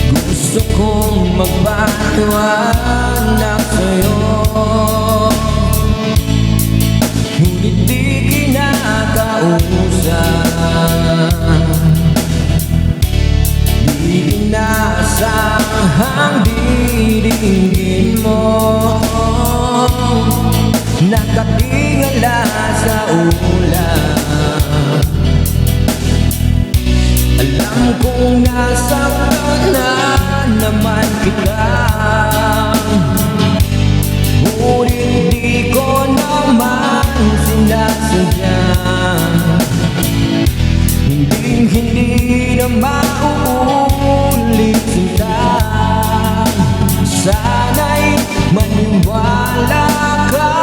Gusto kong magpaliwanag sa'yo, ngunit di kinakausap. Di inasahang diringgin mo, nakatingala sa ulan. Alam kong nasaktan na naman kita, ngunit di ko naman sinasadya. Hindi na mauulit sinta, sana'y maniwala ka.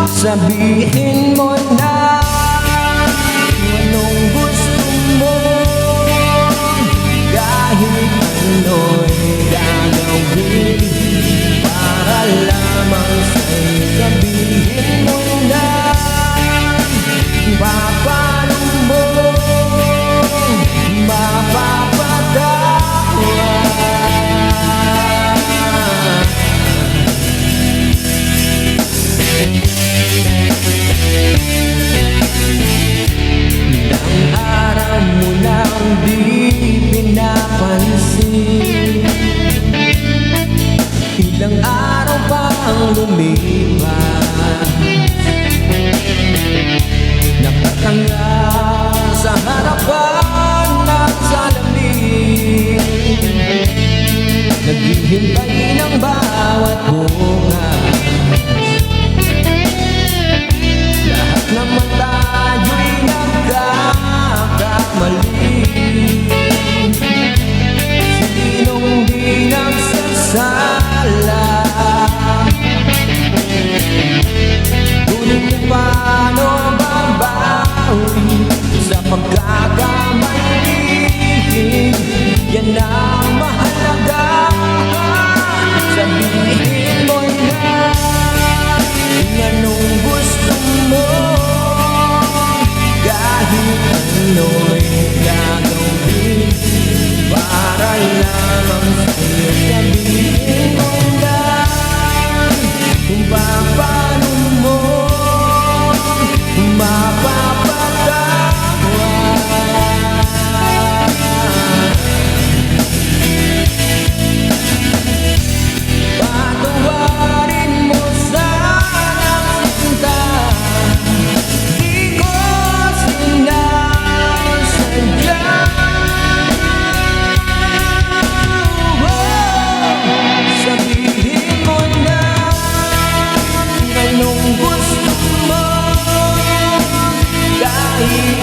Sabihin mo na anong gusto mo, kahit ano'y gagawin para lamang sa'yo. Sabihin mo na paano mo ilang araw pang lumipas, nakatanga sa harapan ng salamin, naghihintay ng bawat bukas. Lahat naman tayo'y nagkakamali, sinong di nagsasala. Ngunit paano babawi sa pagkakamali? Yan ang mahalaga. Sabihin mo na anong gusto mo, kahit ano'y gagawin para lamang sa'yo. Sabihin mo na kung paano mo patawarin mo sana sinta. Di ko sinasadya, sabihin mo na anong gusto mo, kahit